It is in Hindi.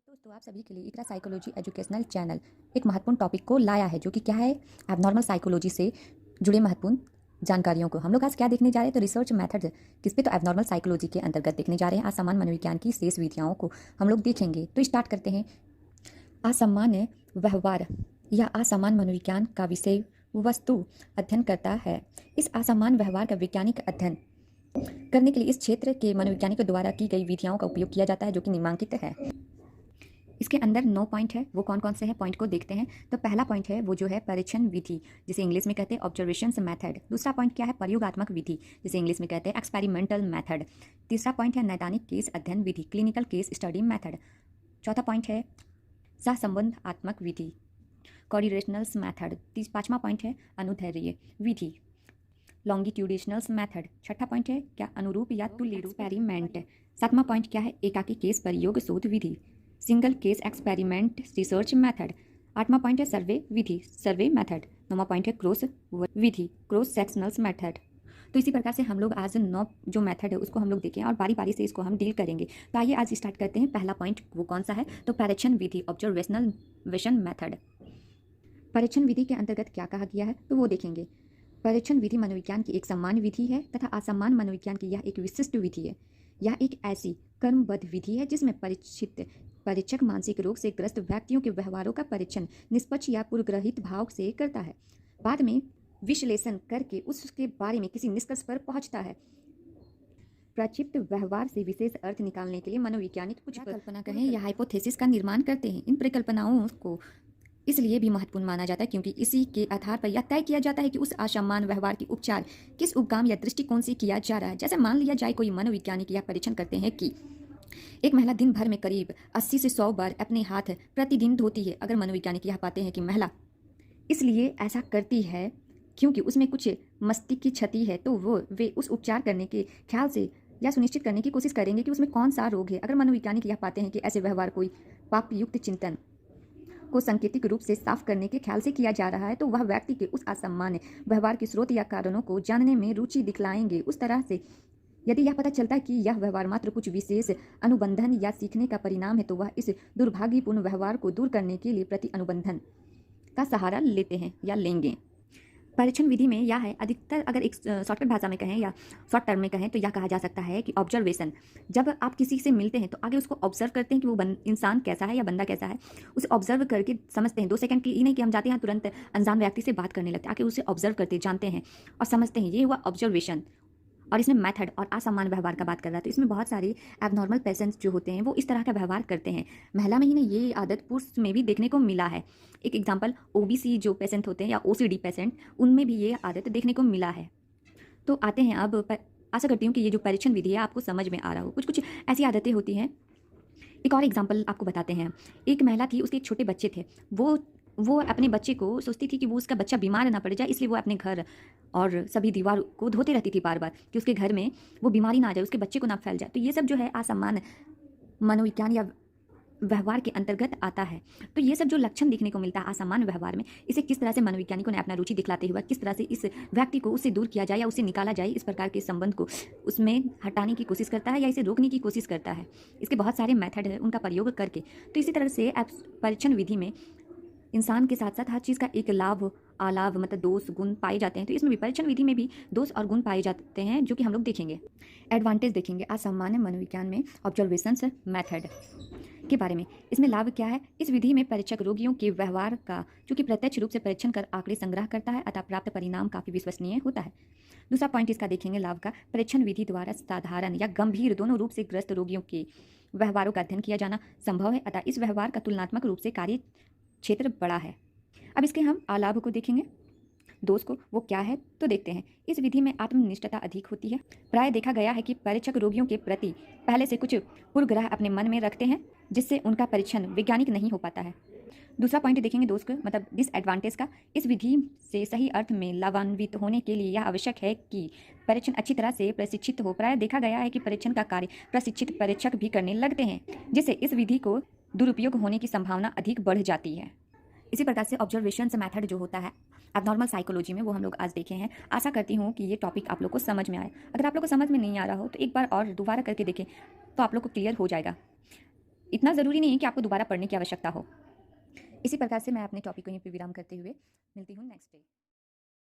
दोस्तों आप सभी के लिए इकरा साइकोलॉजी एजुकेशनल चैनल एक महत्वपूर्ण टॉपिक को लाया है जो कि क्या है एबनॉर्मल साइकोलॉजी से जुड़े महत्वपूर्ण जानकारियों को हम लोग आज क्या देखने जा रहे हैं। तो रिसर्च मेथड किस पे, तो एबनॉर्मल साइकोलॉजी के अंतर्गत देखने जा रहे हैं। असामान्य मनोविज्ञान की शेष विधियों को हम लोग देखेंगे। तो स्टार्ट करते हैं। असामान्य व्यवहार या असामान्य मनोविज्ञान का विषय वस्तु अध्ययन करता है। इस असामान्य व्यवहार का वैज्ञानिक अध्ययन करने के लिए इस क्षेत्र के मनोवैज्ञानिकों द्वारा की गई विधियों का उपयोग किया जाता है जो कि निम्नांकित है। इसके अंदर 9 पॉइंट है, वो कौन कौन से हैं पॉइंट को देखते हैं। तो पहला पॉइंट है वो जो है परीक्षण विधि, जिसे इंग्लिश में कहते हैं ऑब्जर्वेशंस मेथड। दूसरा पॉइंट क्या है, प्रयोगात्मक विधि, जिसे इंग्लिश में कहते हैं एक्सपेरिमेंटल मेथड। तीसरा पॉइंट है नैदानिक केस अध्ययन विधि, क्लिनिकल केस स्टडी मेथड। चौथा पॉइंट है सहसंबंधात्मक विधि, कोऑर्डिनेशनल्स मेथड। पांचवा पॉइंट है अनुदैर्ध्य विधि, लॉन्गिट्यूडिशनल्स मेथड। छठा पॉइंट है क्या, अनुरूप या तुल्य एक्सपेरिमेंट। सातवां पॉइंट क्या है, एकाकी केस प्रयोग शोध विधि, single case experiment research method. आठवां पॉइंट है सर्वे विधि, सर्वे मेथड। नौवां पॉइंट है क्रॉस विधि, क्रॉस सेक्शनल्स मेथड। तो इसी प्रकार से हम लोग आज 9 जो मेथड है उसको हम लोग देखें और बारी बारी से इसको हम डील करेंगे। तो आइए आज स्टार्ट करते हैं। पहला पॉइंट वो कौन सा है, तो परीक्षण विधि, ऑब्जर्वेशन मेथड। परीक्षण विधि के अंतर्गत क्या कहा गया है तो वो देखेंगे। परीक्षण विधि मनोविज्ञान की एक सामान्य विधि है तथा असामान्य मनोविज्ञान की यह एक विशिष्ट विधि है। यह एक ऐसी कर्मबद्ध विधि है जिसमें परीक्षक मानसिक रोग से ग्रस्त व्यक्तियों के व्यवहारों का परीक्षण निष्पक्ष या पूर्वग्रहित भाव से करता है। बाद में विश्लेषण करके उसके बारे में किसी निष्कर्ष पर पहुंचता है। प्रक्षिप्त व्यवहार से विशेष अर्थ निकालने के लिए मनोवैज्ञानिक कुछ कल्पना कहें या हाइपोथेसिस का निर्माण करते हैं। इन परिकल्पनाओं को इसलिए भी महत्वपूर्ण माना जाता है क्योंकि इसी के आधार पर यह तय किया जाता है कि उस असामान्य व्यवहार की उपचार किस उपगाम या दृष्टिकोण से किया जा रहा है। जैसे मान लिया जाए कोई मनोवैज्ञानिक यह परीक्षण करते हैं कि एक महिला दिन भर में करीब 80 से 100 बार अपने हाथ प्रतिदिन धोती है। अगर मनोवैज्ञानिक यह पाते हैं कि महिला इसलिए ऐसा करती है क्योंकि उसमें कुछ मस्तिष्क की क्षति है, तो वे उस उपचार करने के ख्याल से यह सुनिश्चित करने की कोशिश करेंगे कि उसमें कौन सा रोग है। अगर मनोवैज्ञानिक यह पाते हैं कि ऐसे व्यवहार कोई पापयुक्त चिंतन को सांकेतिक रूप से साफ करने के ख्याल से किया जा रहा है, तो वह व्यक्ति के उस असामान्य व्यवहार के स्रोत या कारणों को जानने में रुचि दिखलाएंगे। उस तरह से यदि यह पता चलता है कि यह व्यवहार मात्र कुछ विशेष अनुबंधन या सीखने का परिणाम है, तो वह इस दुर्भाग्यपूर्ण व्यवहार को दूर करने के लिए प्रति अनुबंधन का सहारा लेते हैं या लेंगे। परीक्षण विधि में यह है, अधिकतर अगर एक शॉर्टकट भाषा में कहें या शॉर्ट टर्म में कहें तो यह कहा जा सकता है कि ऑब्जर्वेशन। जब आप किसी से मिलते हैं तो आगे उसको ऑब्जर्व करते हैं कि वो इंसान कैसा है या बंदा कैसा है, उसे ऑब्जर्व करके समझते हैं। 2 सेकंड की ही नहीं कि हम जाते हैं तुरंत अनजान व्यक्ति से बात करने लगते हैं, आगे उसे ऑब्जर्व करते जानते हैं और समझते हैं। ये हुआ ऑब्जर्वेशन। और इसमें मेथड और असामान्य व्यवहार का बात कर रहा था, तो इसमें बहुत सारे एबनॉर्मल पेशेंट्स जो होते हैं वो इस तरह का व्यवहार करते हैं। महिला में ही नहीं, ये आदत पुरुष में भी देखने को मिला है। एक एग्जांपल ओबीसी जो पेशेंट होते हैं या ओसीडी पेशेंट, उनमें भी ये आदत देखने को मिला है। तो आते हैं अब आशा करती हूँ कि ये जो परीक्षण विधि है आपको समझ में आ रहा हो। कुछ कुछ ऐसी आदतें होती हैं। एक और एग्जाम्पल आपको बताते हैं। एक महिला थी, उसके एक छोटे बच्चे थे। वो अपने बच्चे को सोचती थी कि वो उसका बच्चा बीमार ना पड़ जाए, इसलिए वो अपने घर और सभी दीवार को धोते रहती थी बार बार कि उसके घर में वो बीमारी ना आ जाए, उसके बच्चे को ना फैल जाए। तो ये सब जो है असामान्य मनोविज्ञान या व्यवहार के अंतर्गत आता है। तो ये सब जो लक्षण देखने को मिलता है असामान्य व्यवहार में, इसे किस तरह से मनोवैज्ञानिकों ने अपना रुचि दिखलाते हुए किस तरह से इस व्यक्ति को उससे दूर किया जाए या उससे निकाला जाए, इस प्रकार के संबंध को उसमें हटाने की कोशिश करता है या इसे रोकने की कोशिश करता है। इसके बहुत सारे मेथड है उनका प्रयोग करके। तो इसी तरह से परीक्षण विधि में इंसान के साथ साथ हर चीज़ का एक लाभ अलाभ मतलब दोष गुण पाए जाते हैं। तो इसमें भी परीक्षण विधि में भी दोष और गुण पाए जाते हैं जो कि हम लोग देखेंगे। एडवांटेज देखेंगे असामान्य मनोविज्ञान में ऑब्जर्वेशंस मेथड के बारे में। इसमें लाभ क्या है, इस विधि में परीक्षक रोगियों के व्यवहार का जो कि प्रत्यक्ष रूप से परीक्षण कर आंकड़े संग्रह करता है, अतः प्राप्त परिणाम काफ़ी विश्वसनीय होता है। दूसरा पॉइंट इसका देखेंगे लाभ का, परीक्षण विधि द्वारा साधारण या गंभीर दोनों रूप से ग्रस्त रोगियों के व्यवहारों का अध्ययन किया जाना संभव है, अतः इस व्यवहार का तुलनात्मक रूप से कार्य क्षेत्र बड़ा है। अब इसके हम अलाभ को देखेंगे, दोष को, वो क्या है तो देखते हैं। इस विधि में आत्मनिष्ठता अधिक होती है। प्राय देखा गया है कि परीक्षक रोगियों के प्रति पहले से कुछ पूर्वग्रह अपने मन में रखते हैं जिससे उनका परीक्षण वैज्ञानिक नहीं हो पाता है। दूसरा पॉइंट देखेंगे दोष को मतलब डिसएडवांटेज का। इस विधि से सही अर्थ में लाभान्वित होने के लिए यह आवश्यक है कि परीक्षण अच्छी तरह से प्रशिक्षित हो। प्राय देखा गया है कि परीक्षण का कार्य प्रशिक्षित परीक्षक भी करने लगते हैं, जिससे इस विधि को दुरुपयोग होने की संभावना अधिक बढ़ जाती है। इसी प्रकार से ऑब्जर्वेशन मेथड जो होता है एबनॉर्मल साइकोलॉजी में, वो हम लोग आज देखे हैं। आशा करती हूँ कि ये टॉपिक आप लोग को समझ में आए। अगर आप लोग को समझ में नहीं आ रहा हो तो एक बार और दोबारा करके देखें तो आप लोग को क्लियर हो जाएगा। इतना ज़रूरी नहीं है कि आपको दोबारा पढ़ने की आवश्यकता हो। इसी प्रकार से मैं अपने टॉपिक को यहीं पे विराम करते हुए मिलती हूँ नेक्स्ट डे।